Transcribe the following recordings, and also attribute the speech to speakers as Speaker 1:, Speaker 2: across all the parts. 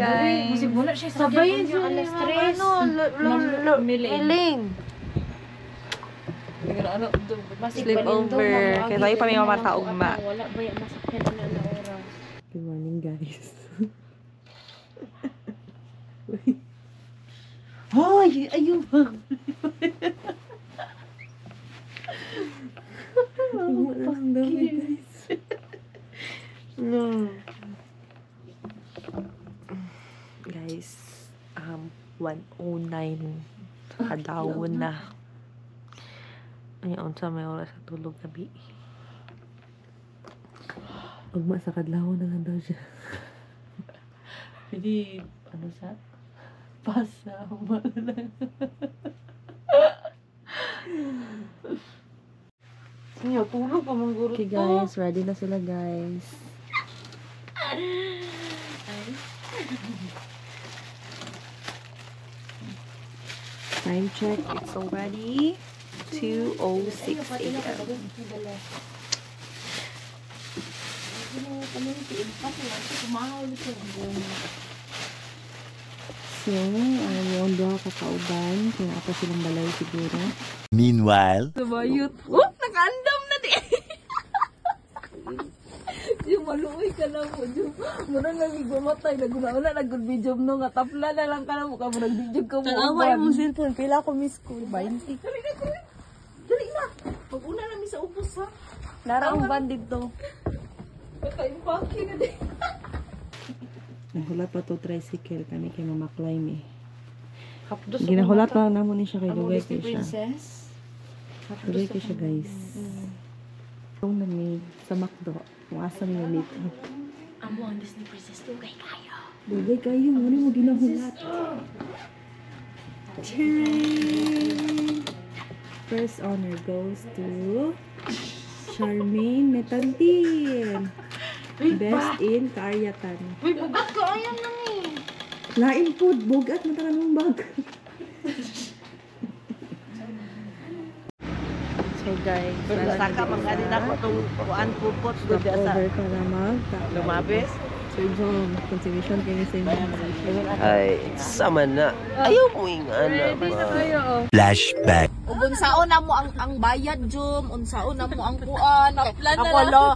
Speaker 1: guys.
Speaker 2: Sabayin siya alas 3. Miling.
Speaker 1: Sleepover. Kaya tayo pa may mamataugma.
Speaker 2: Wala ba yung masakyan na oras?
Speaker 1: Good morning, guys. Hoy! Ayun ba? Ang dami, guys. No. Guys, 1:09 kadawon na. Ayaw sa may oras sa tulog gabi. Ugma sa kadlaw na lang daw siya. Hindi, ano sa? Pasa, ugma na lang. Sige, tulog pa mong guro. Okay guys, ready na sila guys. Time check, it's already 2:06 AM. So, yung dua kakauban, kaya apa silang balay siguro.
Speaker 3: Meanwhile,
Speaker 1: Sabayot. Oh, nakaandam na di. Yung maluoy ka na mo. Muna nagigumatay. Naguna-una, nag-video no. Nga tapla na lang ka na mo. Kamu nag-video ka mo.
Speaker 2: Away mo cellphone. Pila ko miss ko. 20.
Speaker 1: Dali na. Pag-una namin sa upos ha.
Speaker 2: Naraong bandit to.
Speaker 1: Kaka-impaki na di.
Speaker 4: Nahulat pa to tricycle kami kay Mama Climb eh.
Speaker 1: Kapdos.
Speaker 4: Ginahulat pa na mo ni siya kay Dugay kay siya.
Speaker 2: Princess.
Speaker 4: Dugay kay siya guys. Itong namig sa McDo. Kung asa niya dito.
Speaker 2: Amo ang Disney Princess Dugay kayo.
Speaker 4: Dugay kayo. Ano mo ginahulat? First honor goes to Charmaine Metantin. Best in Kaaryatan.
Speaker 2: Uy, bugat ko. Ayan lang eh.
Speaker 4: Lain po. Bugat mo talaga ng bag. So guys,
Speaker 1: Saka mag-anin ako itong kuan pupot.
Speaker 4: stop over para mag
Speaker 1: Lumabis.
Speaker 4: So yung conservation kayo sa inyo.
Speaker 3: ay, sama na. Ayaw mo yung ano ba? Flashback.
Speaker 2: Ug unsaon na mo ang bayad jum, unsaon na mo ang kuan. Ako lo,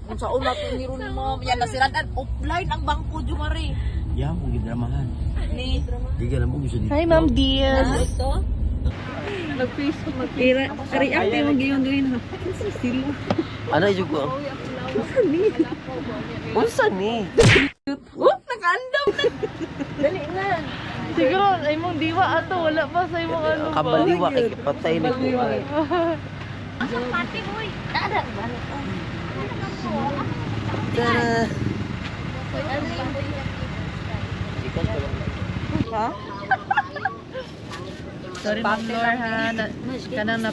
Speaker 2: unsaon na to niron mo. Yan nasiradan offline ang bangko jum ari.
Speaker 3: Yaw mo gidramahan.
Speaker 2: Ni
Speaker 3: Di ka na mo gusto dito.
Speaker 4: Hi Ma'am Diaz.
Speaker 2: ito.
Speaker 4: Nag-Facebook react mo gayon na. Sila.
Speaker 3: Ano yung ko? Unsa ni?
Speaker 1: Oh, nakaandam na.
Speaker 2: Dali na.
Speaker 1: Siguro, ay mong diwa ato. Wala pa sa imong ano ba.
Speaker 3: Kabaliwa kay patay ni ko.
Speaker 2: Ang pati hoy. Dada ba?
Speaker 3: Tara.
Speaker 1: Ha? Sorry ma'am Lord ha. Kanang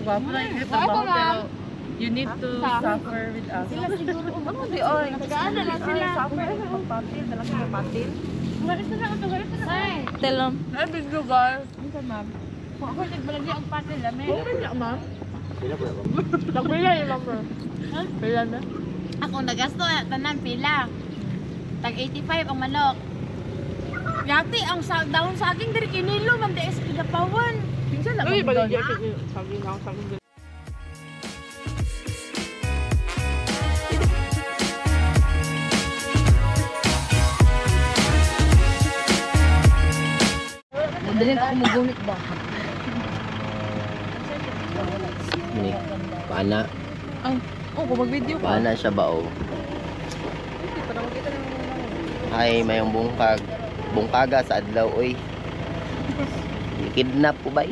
Speaker 1: gwapo na yung trabaho pero you need to suffer with us.
Speaker 2: Sila siguro.
Speaker 1: Ano di oy?
Speaker 2: Nagaana na sila.
Speaker 1: Suffer sa pagpatil. Dalang sa patil.
Speaker 2: Galit na ako, galit na. Ay.
Speaker 1: Tell them. Ay, big lugar.
Speaker 2: Ano ma'am? Kung ako nagbalagi ang patil, lami.
Speaker 1: Okay na ma'am. Nagbila yung number. Ha? Pila na?
Speaker 2: Ako nagasto tanan pila. Tag 85 ang manok. Yati ang daon saging diri kinilo man di is igapawan.
Speaker 1: Pinsan na
Speaker 2: Uy,
Speaker 1: balik doon. Sabi na ako doon.
Speaker 2: Dalhin ako magumit ba?
Speaker 3: Ni paana.
Speaker 1: Kung mag-video ka.
Speaker 3: Paana siya ba o? Ay, mayong bungkag. Bungkaga sa adlaw oy. Kidnap ko ba?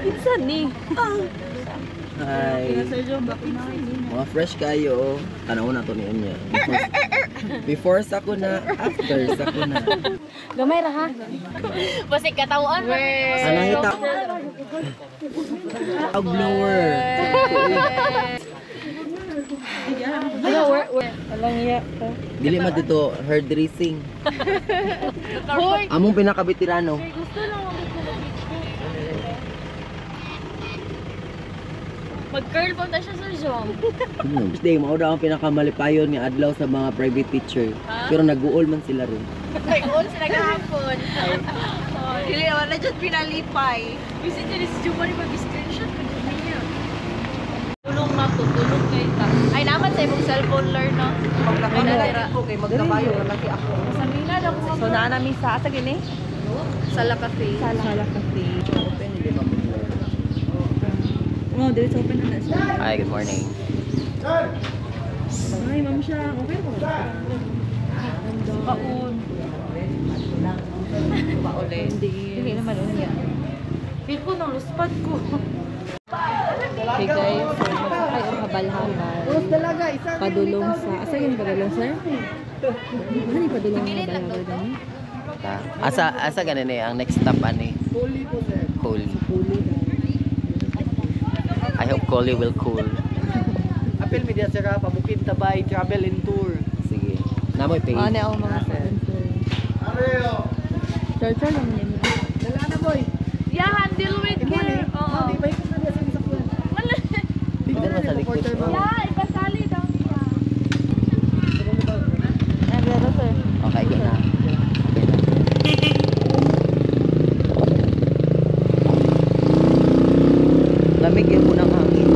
Speaker 1: Pinsan ni.
Speaker 3: Hi. Mga fresh kayo. Tanaw na to ni Unya. Before sa ko na, after sa ko na.
Speaker 2: Gamay ra ha. Basig katawan.
Speaker 3: Anong ita? A blower.
Speaker 4: Alang iya ka.
Speaker 3: Dili man dito herd racing. Among pinakabitirano.
Speaker 2: Mag-curl pa na siya sa Zoom.
Speaker 3: Basta mao daw ang pinakamalipayon nga adlaw sa mga private teacher. Pero nag-uol man sila ron.
Speaker 2: Nag-on sila kahapon. Dili naman na dyan pinalipay. Kasi dyan si Jumari mag-screenshot ko dyan niya. Tulong na to, tulong kayo ta. Ay naman sa imong cellphone learn no?
Speaker 4: Magkakamera ko kay magkabayo na laki ako.
Speaker 2: Sa Mina daw ko.
Speaker 4: So naa namin sa asa gini?
Speaker 2: Sala Cafe.
Speaker 4: Sala Cafe. Oh, there is open na siya.
Speaker 3: Hi, good morning.
Speaker 4: Ay, ma'am siya. Okay po.
Speaker 2: Baon.
Speaker 4: Hindi naman unya.
Speaker 2: Feel ko nang luspad ko.
Speaker 4: Okay guys, so masakay ang habal-habal. Padulong sa... Asa yun padulong, sir? Ano yung padulong ng habal-habal dami?
Speaker 3: Asa ganin eh, ang next stop ani? Cooley po sir. Cooley. I hope Cooley will cool.
Speaker 5: Apil media sira pabukid tabay travel and tour.
Speaker 3: Sige. Namoy pay.
Speaker 4: Ano ako mga sir? Sir naman yun.
Speaker 5: Dala na boy.
Speaker 2: Yeah, handle with care. Oo.
Speaker 5: Di ba ikot na diya sa sakyan.
Speaker 3: Dito na sa likod.
Speaker 2: Yeah, ipasali daw niya.
Speaker 4: Naglaro sir.
Speaker 3: Okay, go na. Okay na. Lamig yung unang hangin.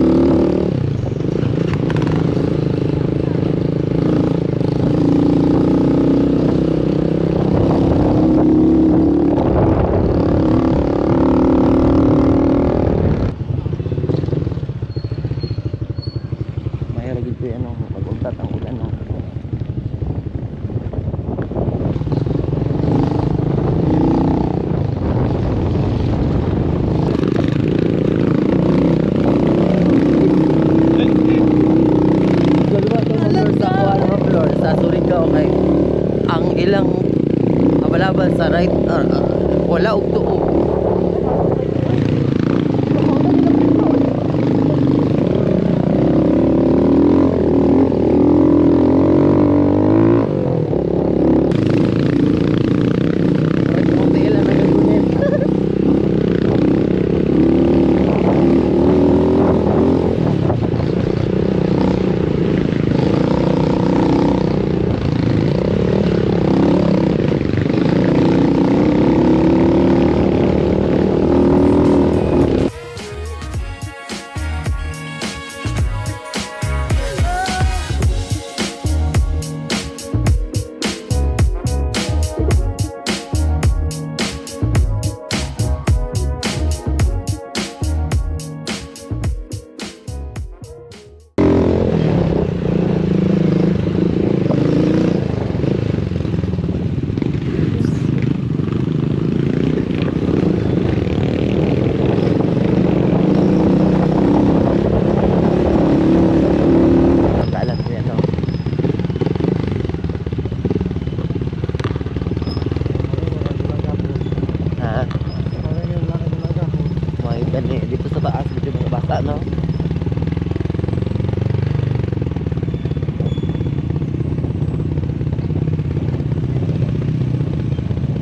Speaker 3: Mahirap ito yung pag-untat ang ulan. Sa Surigao kay ang ilang abalaban sa right wala og tuo. Dito sa taas, dito mga bata, no?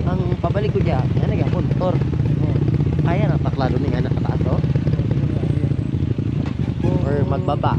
Speaker 3: Ang pabalik ko dyan, yan nag-apon, motor. Kaya na, taklado ni anak sa taas, no? Or magbaba.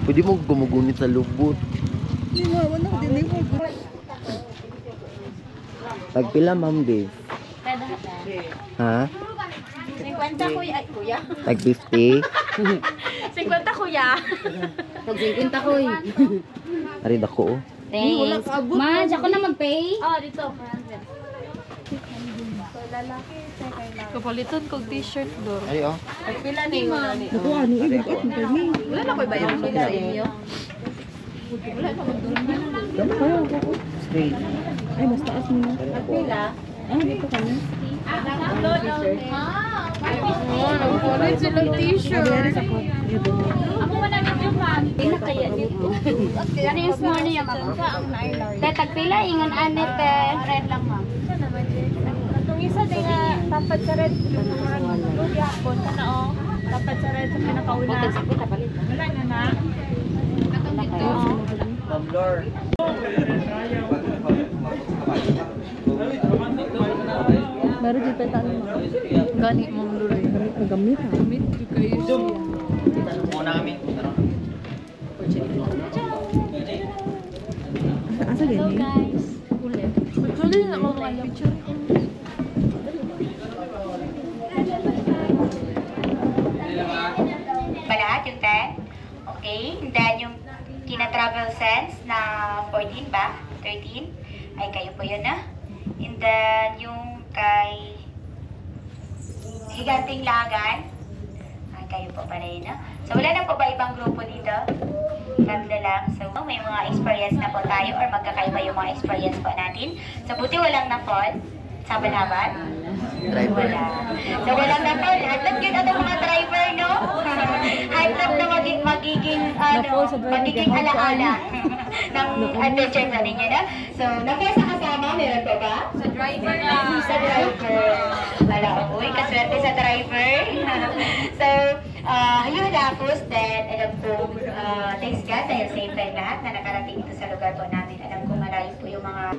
Speaker 3: Pwede mo gumugunit sa lubot. Tagpila, Ma'am Dave? Ha?
Speaker 2: 50 kuya. Ay, kuya.
Speaker 3: Tag 50?
Speaker 2: 50 kuya.
Speaker 4: Pag 50 ko eh.
Speaker 3: Ari dako, oh.
Speaker 4: Thanks. Ma, ako na mag-pay.
Speaker 2: Oh, dito. 400.
Speaker 1: Kapalitan kog t-shirt do.
Speaker 3: Ari, oh.
Speaker 2: Pila ni ma'am.
Speaker 1: Wala na ko'y bayang
Speaker 2: Pila sa inyo.
Speaker 3: Straight.
Speaker 2: Pila.
Speaker 1: Nagkulit silang t-shirt.
Speaker 2: Ako wala na yung ma'am. Pila kaya dito. Ano yung small niya ma'am? Te, tagpila, ingon anit te. Red lang ma'am. Itong isa din nga, tapad sa red. Lugi hapon ka na o. Tapad sa red sa pinakauna. Wala na na.
Speaker 3: Ma'am Lor.
Speaker 1: Meron dito pa tayo. Gani mong luloy. Gamit ha. Gamit kayo siya.
Speaker 3: Muna kami.
Speaker 1: Asa gani?
Speaker 2: Guys.
Speaker 1: Ulit. Ulit na mga picture.
Speaker 6: Lahat yung 10. Okay. And then yung tina-travel sense na 14 ba? 13. Ay, kayo po yun na. And then yung kay Higanting Lagan. Ay, kayo po pa rin, no? So, wala na po ba ibang grupo dito? Tatlo lang. So, may mga experience na po tayo or magkakaiba yung mga experience po natin. So, buti walang na-fall. Saban-haban?
Speaker 3: Driver.
Speaker 6: Wala. So, walang na-fall. Hatlap yun ang mga driver, no? Hatlap na magiging alaala ng adventure na ninyo, no? So, na-fall sa kasama, meron po ba?
Speaker 2: Sa driver lang.
Speaker 6: Sa driver. Wala, uy, kaswerte sa driver. So, ayun tapos, then, alam ko, thanks God, dahil safe time lahat na nakarating ito sa lugar po namin. Alam ko malayo po yung mga...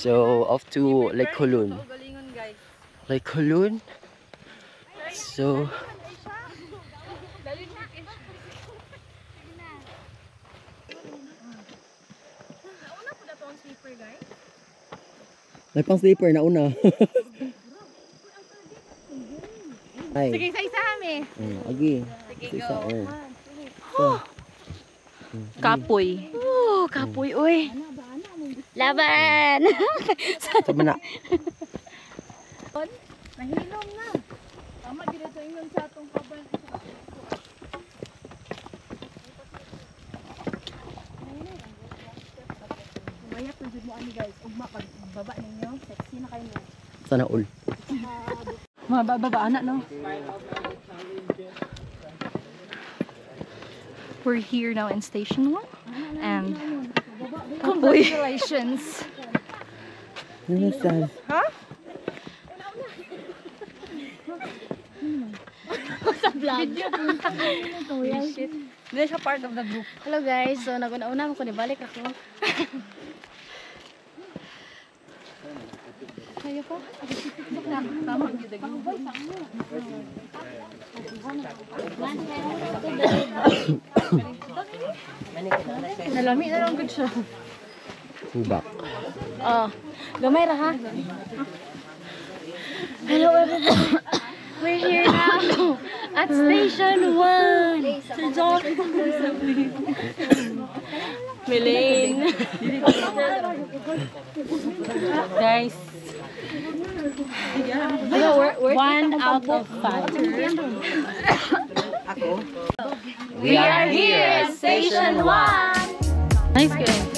Speaker 3: So, off to Lake Hulun. Lake Hulun. So, may pang sleeper na una. Ay.
Speaker 2: Sige, isa-isa kami.
Speaker 3: Agi.
Speaker 2: Sige,
Speaker 3: Isa,
Speaker 2: go.
Speaker 3: So,
Speaker 1: Kapoy.
Speaker 2: Oh, kapoy, uy. Laban!
Speaker 3: sa mana.
Speaker 2: Nahilom na. Tama, dito sa inyo sa atong kaban. Umayap na dyan mo ani guys. Ugma, pag baba ninyo, sexy na kayo.
Speaker 3: Sana all.
Speaker 1: Mga baba anak no. We're here now in Station 1 and congratulations.
Speaker 3: Ano sad?
Speaker 1: Hindi siya part of the group.
Speaker 2: Hello guys, so naguna-una mo ko balik ako. Kayo po?
Speaker 1: Tama gyud Nalami na lang gud siya.
Speaker 3: Hubak.
Speaker 2: Oh, gamay ra ha. Hello everyone. We're here now at Station 1. Sir John. Miling. Guys. 1 out of 5. We are here at Station 1. Nice guys.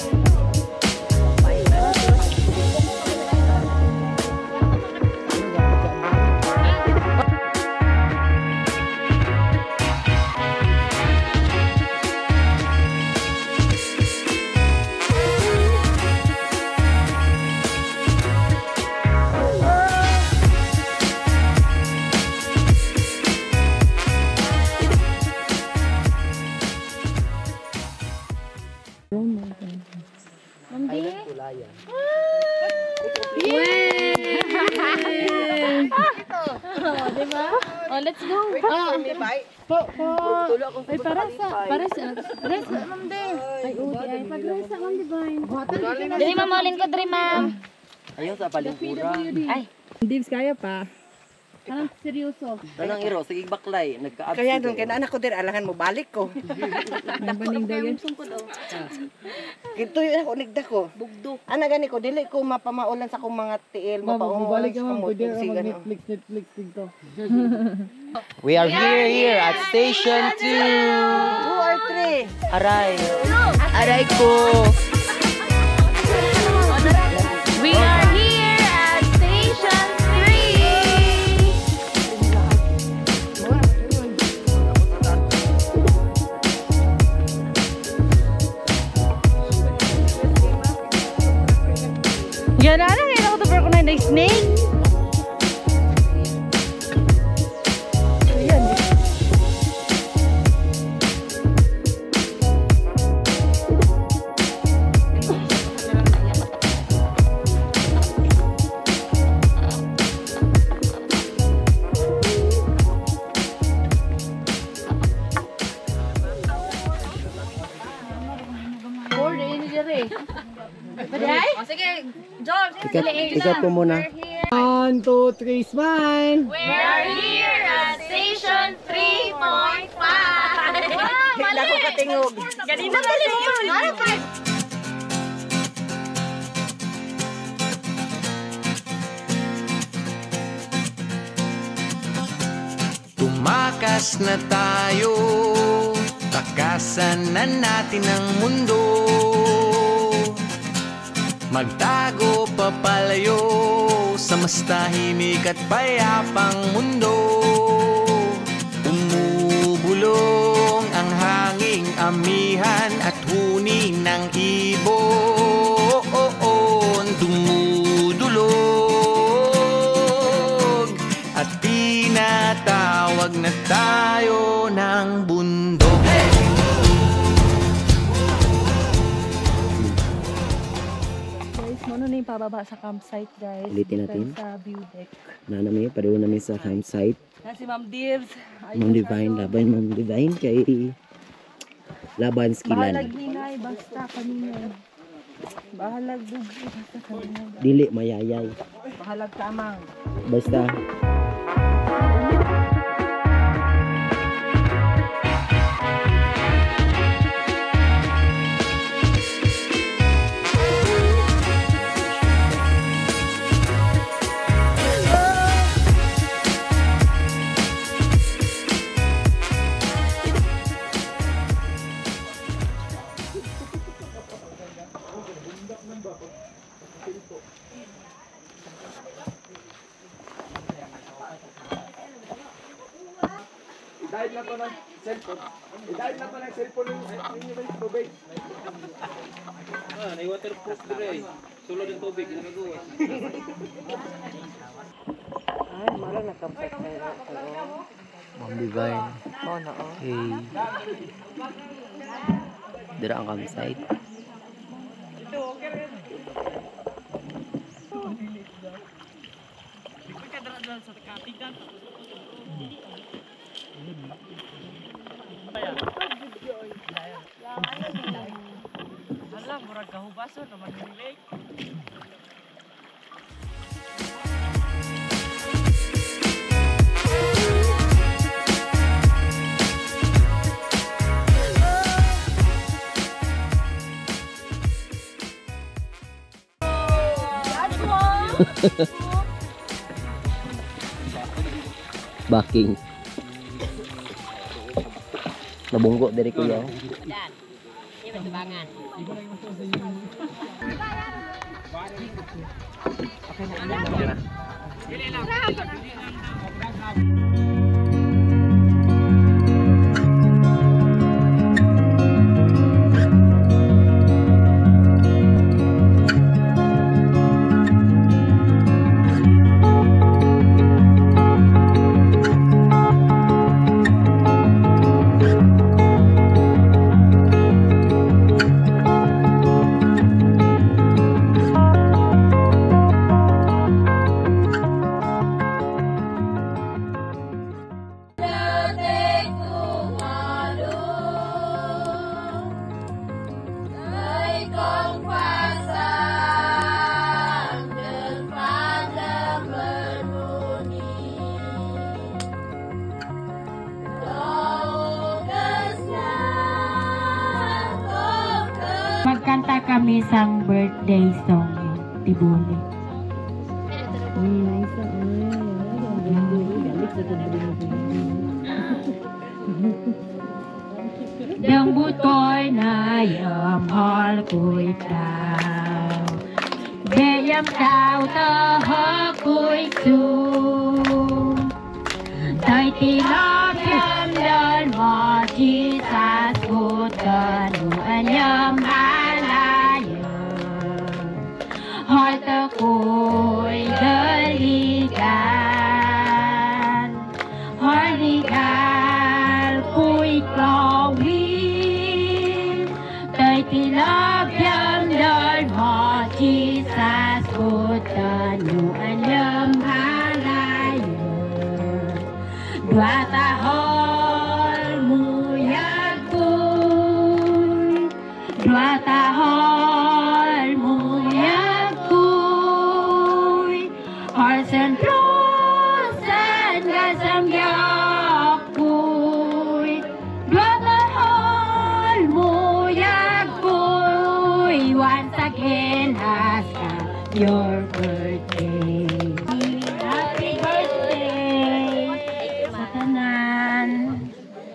Speaker 2: Oh, let's go. Ay, para sa, ma'am din. Ay, uti, ay, pag-resa, ma'am Divine. Dili, ma'am, maulin ko, dili, ma'am.
Speaker 3: Ayaw sa palingkuran.
Speaker 2: Ay.
Speaker 4: Dibs, kaya pa.
Speaker 2: Anong seryoso?
Speaker 3: Tanang iro, sige baklay. Nagka-absent.
Speaker 5: Kaya doon, kaya anak ko din, alangan mo, balik ko.
Speaker 4: May baning daw yan.
Speaker 5: Ito yun ako, nigda ko. Bugdo. Ana gani ko, dili ko mapamaulan sa akong mga tiil, mapaulan sa akong Netflix dito.
Speaker 3: We are here at Station 2.
Speaker 5: 2 or 3.
Speaker 3: Aray. Aray ko.
Speaker 2: We are here at Station 3. Yan na, ngayon ako ito ko na snake.
Speaker 3: Ikat po muna.
Speaker 5: 1, 2, 3, smile!
Speaker 2: We are here at Station 3.5.
Speaker 5: Hindi ako katingog.
Speaker 2: Ganina na siya.
Speaker 7: Tumakas na tayo, takasan na natin ang mundo. Magtago papalayo sa mas tahimik at payapang mundo. Umubulong ang hanging amihan at huni ng ibon. Dumudulog at tinatawag na tayo ng bundok.
Speaker 2: Ano na yung pababa sa campsite, guys?
Speaker 3: Ulitin natin.
Speaker 2: Sa view deck.
Speaker 3: Nanami, pareho namin sa campsite.
Speaker 2: Na si Ma'am Divs.
Speaker 3: Ma'am Divine, laban Ma'am Divine kay Laban Skilan.
Speaker 2: Bahalag hinay, basta kanina. Bahalag dugi, basta kanina.
Speaker 3: Dili mayayay.
Speaker 2: Bahalag tamang.
Speaker 3: Basta
Speaker 5: Idahit lang ko ng cellphone. Idahit lang ko ng cellphone ninyo ba yung tubig?
Speaker 8: May waterproof dire. Sulod ng tubig na magawa.
Speaker 5: Ay, marang nakampay kayo.
Speaker 3: Ma'am Divine.
Speaker 5: Oo na, oo.
Speaker 3: Hey. Dira ang campsite.
Speaker 8: Alam, murag kahubaso naman yung lake.
Speaker 3: Backing. Nabunggo dari kuya.
Speaker 6: Magkanta kami sang birthday song Tibuli. Dang butoy na yamhal ko'y tao, Deyam tao tahak ko'y su, Tay tilap yam dan maji sa skutan anyam halaya, Harta ko'y daligan, Harligan ko'y klawin, Tay tilap yam dan maji sa skutan anyam halaya, Dua tahol muyag ko'y, Dua tahol muyag ko'y, Harsan trosan gasam yak ko'y, Dua tahol muyag ko'y, Once again hasta your birthday. Happy birthday sa tanan.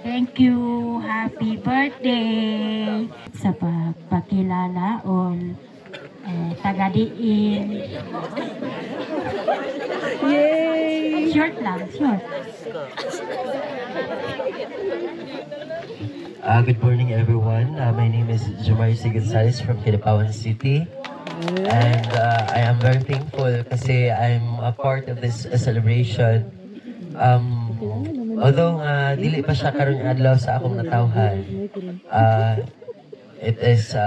Speaker 6: Thank you. Happy birthday sa pagpakilala on tagadiin. Yay! Short lang, short.
Speaker 3: Good morning, everyone. My name is Jomar C. Gonzalez from Kidapawan City. And I am very thankful kasi I'm a part of this celebration. Although dili pa siya karong adlaw sa akong natawhan, it is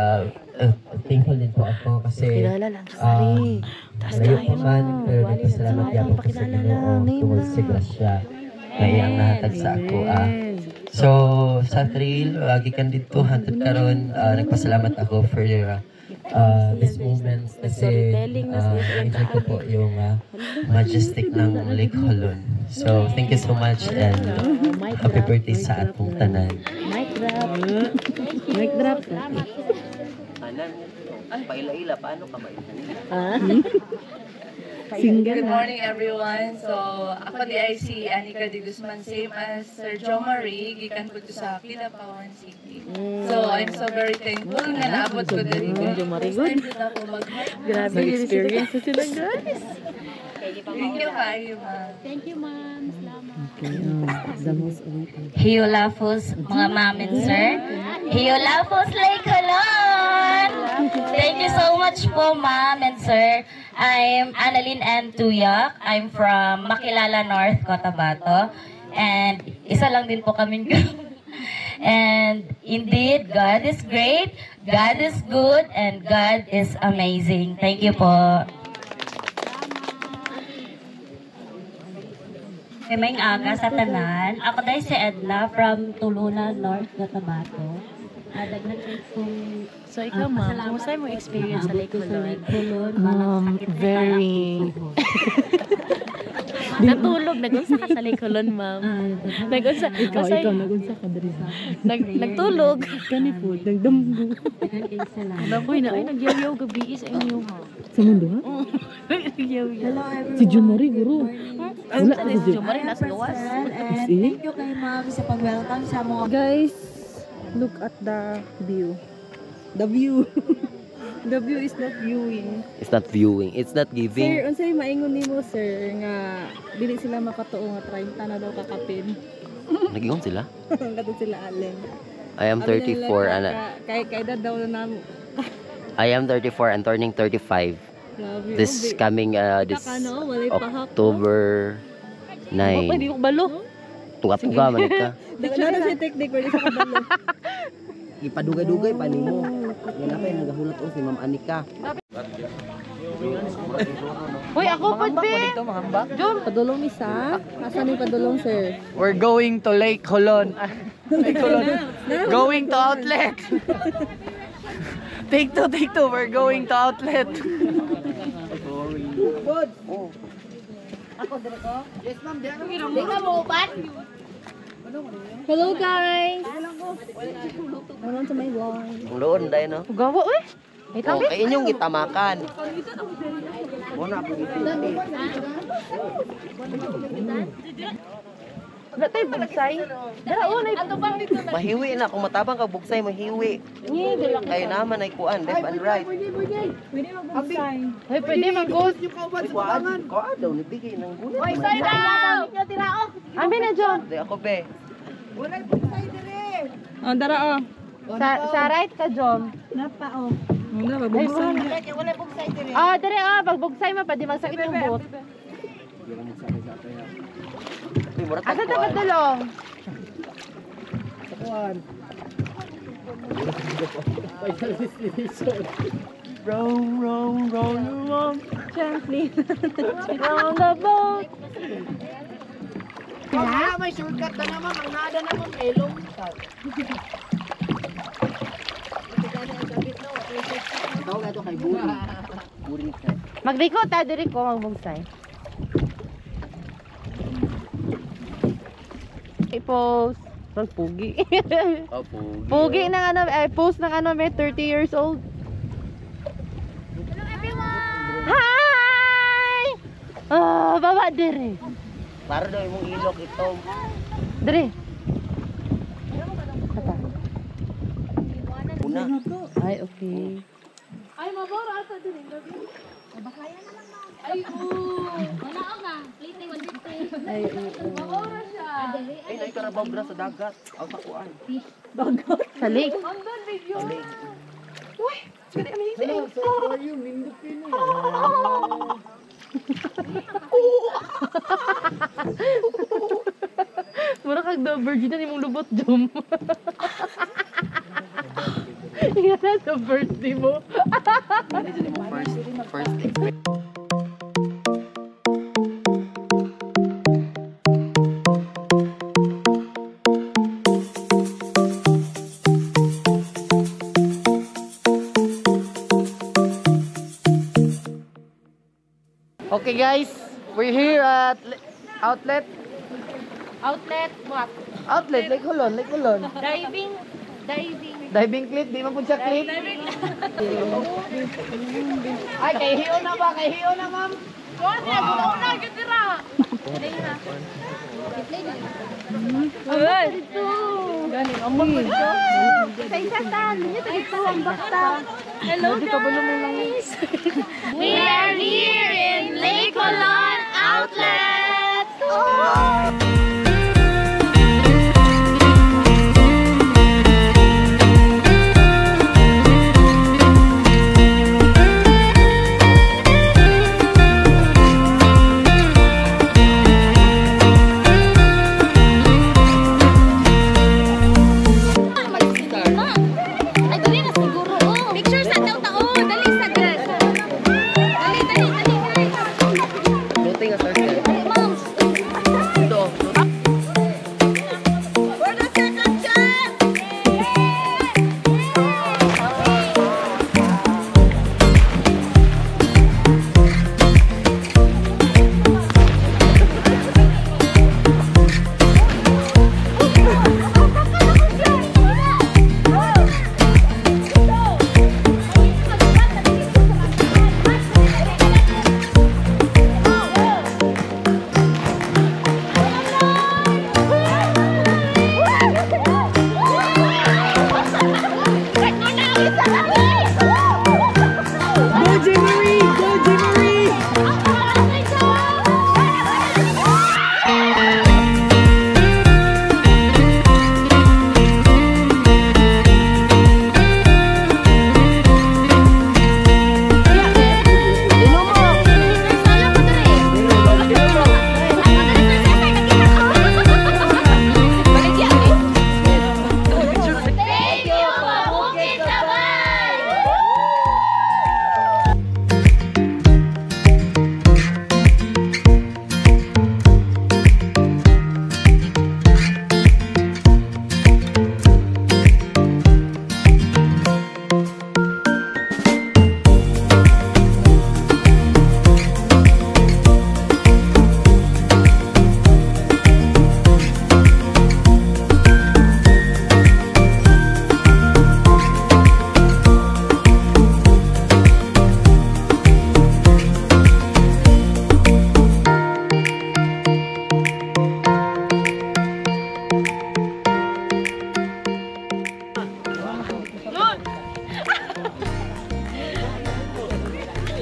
Speaker 3: thankful din po ako kasi layo pa man, pero nagpasalamat niya ako sa Ginoo tungkol sa grasya na iyang nahatag sa ako. So sa trail, gikan dito hantod karon, nagpasalamat ako for this moment kasi enjoy ko po yung majestic ng Lake Holon. So thank you so much and happy birthday sa atong tanan.
Speaker 4: Mic drop. Mic drop.
Speaker 3: Paila-ila, paano ka ba?
Speaker 4: Single.
Speaker 1: Good morning, everyone. So, ako di ay si Anika de Guzman, same as Sir Jo Marie, gikan ko sa Kidapawan City. So, I'm so very thankful na naabot ko dito. First time dito ako mag-hype.
Speaker 4: Grabe experience sila, guys.
Speaker 1: Thank you kayo, ma'am.
Speaker 6: Thank you, ma'am. Salamat.
Speaker 4: The most awaited.
Speaker 6: Hiolafos, mga ma'am and sir. Hiolafos Lake Holon! Thank you so much po, ma'am and sir. I'm Annalyn N. Tuyak. I'm from Makilala North, Cotabato. And isa lang din po kami. And indeed, God is great, God is good, and God is amazing. Thank you po. May aga sa tanan. Ako dahil si Edna from Tulunan, North Cotabato. Dagdag kong
Speaker 4: So ikaw, ma'am, kumusta mo experience sa Lake Holon?
Speaker 6: very
Speaker 4: Natulog. Nagunsa ka sa Licolon, ma'am. Nagunsa. Ikaw, nagunsa ka dali sa. Nagtulog. Kani po, nagdamgo. Uy, na, ay, nagyaw-yaw gabi sa inyo. Sa mundo, ha? Nagyaw-yaw. Si Jumari, guro. Wala ka si Jumari, nasa gawas.
Speaker 9: Thank you kay ma'am sa pag-welcome sa mga...
Speaker 4: Guys, look at the view. The view. The view is not viewing.
Speaker 3: It's not viewing, it's not
Speaker 4: Sir,
Speaker 3: giving.
Speaker 4: unsay maingon nimo, sir, nga dili sila makatuo nga 30 na daw kakapin.
Speaker 3: Nagingon sila?
Speaker 4: Katong sila Allen.
Speaker 3: I am 34 and
Speaker 4: Kay edad daw na namo.
Speaker 3: I am 34 and turning 35.
Speaker 4: Grabe.
Speaker 3: This coming this
Speaker 4: Takano, walay pahak.
Speaker 3: October
Speaker 4: Pwede
Speaker 3: 9.
Speaker 4: ko balo.
Speaker 3: Tuga-tuga man ka.
Speaker 4: Dala sa technique pwede sa kabalo.
Speaker 3: Ipadugay-dugay pa nimo. Yan na pa yung nagahulat si Ma'am Anika.
Speaker 4: Uy, ako po din. Jom, padulong ni sa. Asan ni padulong, sir?
Speaker 8: We're going to Lake Colon. Lake Colon. Going to outlet. Take two. We're going to outlet.
Speaker 4: Hello, guys. Welcome to my vlog.
Speaker 3: Uloon dahil no?
Speaker 4: Gawa, uy. Wait lang,
Speaker 3: Ay inyong gitamakan. Muna ako gititi.
Speaker 4: wala tayo bugsay. Dara, oh,
Speaker 3: Mahiwi na. Kung matabang ka bugsay, mahiwi. Kayo naman ay kuan, left and right.
Speaker 4: Ay, pwede mag-ghost.
Speaker 3: Kuan daw, nabigay ng gulat.
Speaker 4: Uy, say daw! Amin na, John.
Speaker 3: Di ako be.
Speaker 4: Oh, dara, oh. Sa right ka, John. Napa, oh. Wala, magbugsay. Ah, dere, oh. Pagbugsay mo, pwede magsakit yung buhok. Asa na patulong?
Speaker 8: Row your mom.
Speaker 4: Gently. Round the boat.
Speaker 5: May shortcut na naman, ang nada naman, elong. Ito nga ito kay Buri.
Speaker 4: Magliko ta diri ko magbugsay. I-post. Pag pugi. Pugi ng ano, post ng ano, may 30 years old. Hello everyone! Hi! Ah, baba diri.
Speaker 3: Para daw yung ilok ito.
Speaker 4: Diri.
Speaker 3: Una.
Speaker 4: Ay, okay.
Speaker 2: Ay, mabora ata din. Bakaya na lang, ma'am. Ay, wala ako na. Plating 150.
Speaker 4: Ay, oo.
Speaker 2: Mabora siya.
Speaker 3: Ay, naikarabaw bra sa dagat. Ang takuan.
Speaker 4: Sa lake.
Speaker 2: Andun, video.
Speaker 4: Mura kag the virgin na nimong lubot, Jom. Yan na sa birthday mo.
Speaker 3: First experience.
Speaker 8: Okay guys, we're here at outlet.
Speaker 4: Outlet, what?
Speaker 8: Outlet, Lake Colon.
Speaker 4: Diving.
Speaker 8: Diving clip, di man po siya clip. Ay, kay hiyo na ba? Kay hiyo na, ma'am.
Speaker 2: Kuha niya, una, gitira.
Speaker 4: Ay, galing among dito. Sa isa tan, niya dito ang bakta. Hello guys.
Speaker 2: We are here in Lake Colon Outlet.
Speaker 6: Ay, dali na siguro. Oh. Picture sa tao-tao. Dali sa dali.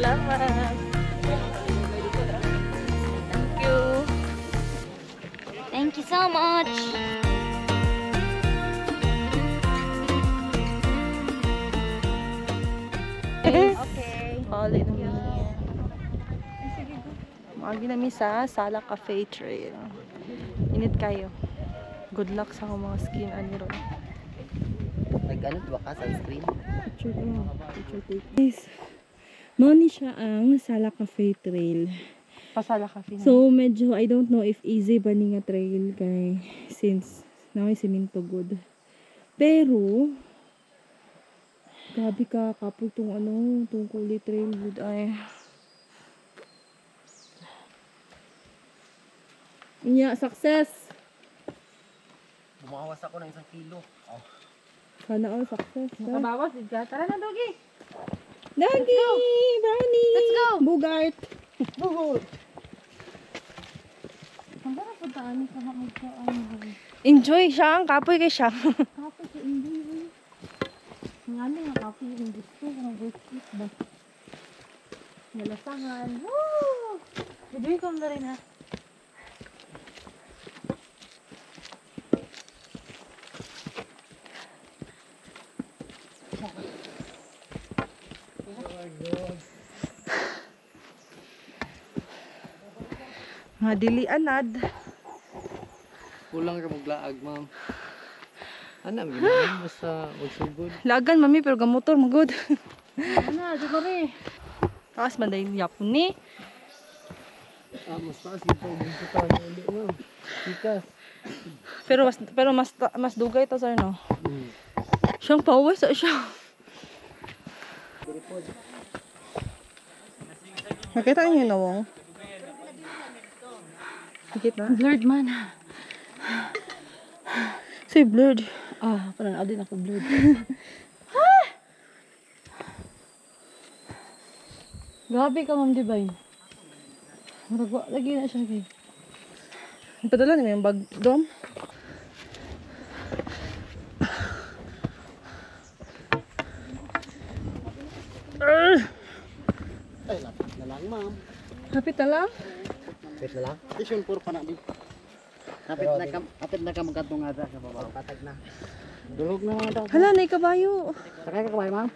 Speaker 4: Salamat. Thank you.
Speaker 6: Thank you so much.
Speaker 2: Okay.
Speaker 4: All in me. Magi na mi sa Sala Cafe Trail. Init kayo. Good luck sa akong mga skin aniro.
Speaker 3: Nag-ano ba ka sunscreen?
Speaker 10: Guys, mauni siya ang Sala Cafe Trail.
Speaker 4: Pasala Cafe na.
Speaker 10: So, medyo, I don't know if easy ba ni nga trail kay since na may semento good. Pero, grabe ka, kapag tong ano, tong kulay trail good ay. Inya, success!
Speaker 3: Bumawas ako ng 1 kilo. Oh.
Speaker 10: Sana all success.
Speaker 4: Kabawas, ka. Tara na, Dogi.
Speaker 10: Doggy! Brownie!
Speaker 4: Let's go!
Speaker 10: Bugart!
Speaker 4: Enjoy siya, ang kapoy kay siya.
Speaker 10: Kapag sa hindi nga nga kapag yung gusto ng workshop ba? Nalasangan. Woo!
Speaker 4: Enjoy ko na rin ha. Nga dili anad.
Speaker 8: Kulang ka maglaag, ma'am. Ano, ginagawa mo sa magsugod?
Speaker 4: Lagan mami pero gamotor magod.
Speaker 10: Ano, siguro
Speaker 4: Taas man dahil yapon ni.
Speaker 8: Mas taas dito. Dito tayo ulit, ma'am. Tikas.
Speaker 4: Pero mas dugay to sir no. Siyang pawis sa siya. Nakita niyo na wong? Nakita?
Speaker 10: blurred man.
Speaker 4: Say blurred.
Speaker 10: Ah, parang adin ako blurred. Grabe ka, Ma'am Divine. Maragwa, lagi na siya kay.
Speaker 4: Padala niyo yung bag dom.
Speaker 3: Ay, lapit na lang, ma'am.
Speaker 4: Hapit na lang.
Speaker 3: Lapit na lang.
Speaker 5: Station 4 pa na di. Kapit na ka magkatong ada sa baba.
Speaker 3: Patag na.
Speaker 5: Dulog na mga daw.
Speaker 4: Hala na kabayo.
Speaker 5: Sakay ka kabay, ma'am.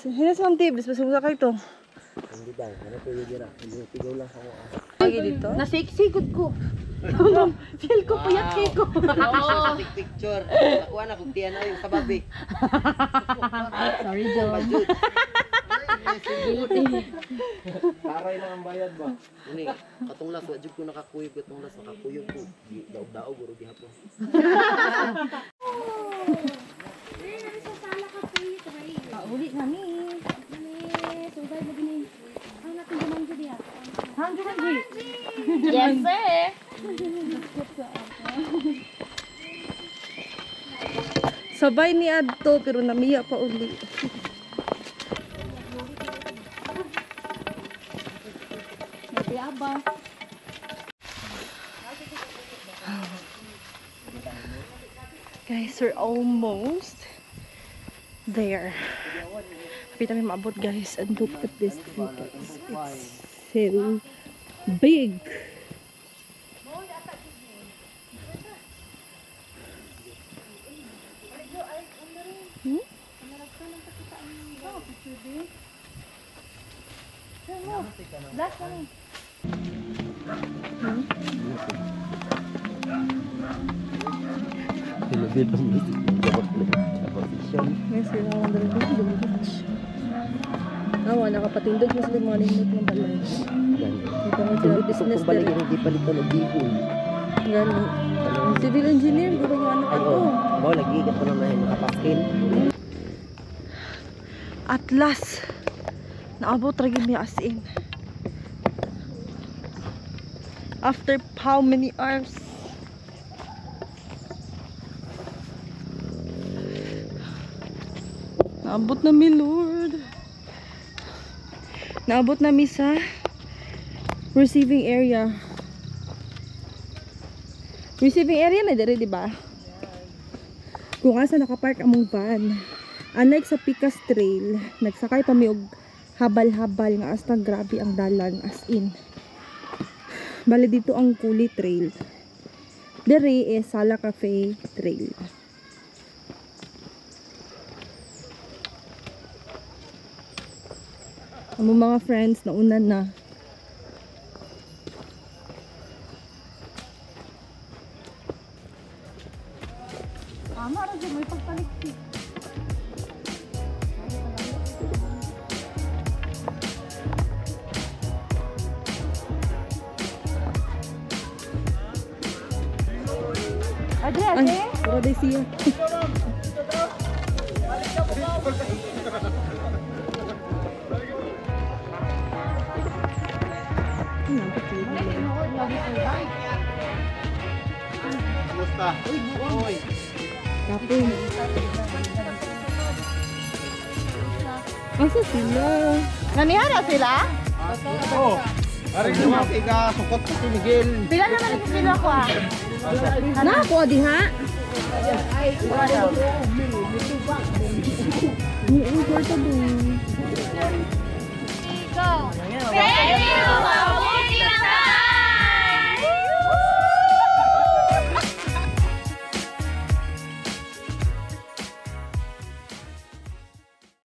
Speaker 4: Hina sa tibis basta sa kayo to.
Speaker 3: Hindi ba? Ano po yung gira? Hindi tigaw lang ako.
Speaker 4: Lagi dito.
Speaker 10: Nasiksigod ko. Feel ko puyat kay ko.
Speaker 3: Picture. Nakuha na kung tiyan na yung kababi.
Speaker 10: Sorry, John.
Speaker 3: Taray lang ang bayad ba? Ini, katunglas, wajib ko nakakuyog, katunglas nakakuyog ko. Daog-daog, guro di hapon.
Speaker 10: Uli na ni. Sugay mo din. Ang natin gamang jud ya. Hang gamang jud.
Speaker 4: Yes sir. Sabay ni adto pero namiya pa uli. Guys, we're almost there. Kapit namin maabot guys. And look at this tickets. It's so big.
Speaker 3: Bilo-bilo mo sa position.
Speaker 4: Yes, we're all under the beach. Awa, nakapatindog na sila mga limot ng balay. Ito nga sila business
Speaker 3: Kung balik
Speaker 4: nila.
Speaker 3: yung hindi palitan ng bihon.
Speaker 4: Gani. Civil engineer, di ba yung anak
Speaker 3: Ay,
Speaker 4: ako?
Speaker 3: oh. Nag-iigat ko naman yung nakapaskin.
Speaker 4: At last, naabot ragi mi as in. After how many hours? Naabot na mi, Lord. Naabot na mi sa receiving area. Receiving area na dere, di ba? Kung asa nakapark among van. Unlike sa Picas Trail, nagsakay pa mi og
Speaker 11: habal-habal nga as na grabe ang dalan as in. Bali dito ang Kuli Trail. Dere is Sala Cafe Trail. Ang mga friends na una na.
Speaker 10: Ama, radyo may pagpaliksik.
Speaker 11: Ay, wala siya.
Speaker 12: Kumusta? Uy.
Speaker 11: Tapos. Asa sila?
Speaker 5: Nanihara sila?
Speaker 12: Oo. Ari mo tiga sukot si Miguel.
Speaker 10: Pila naman ang kilo ko ah.
Speaker 11: Na ako diha. Ang kwarta doon.
Speaker 10: Go! Thank you, Mabuti!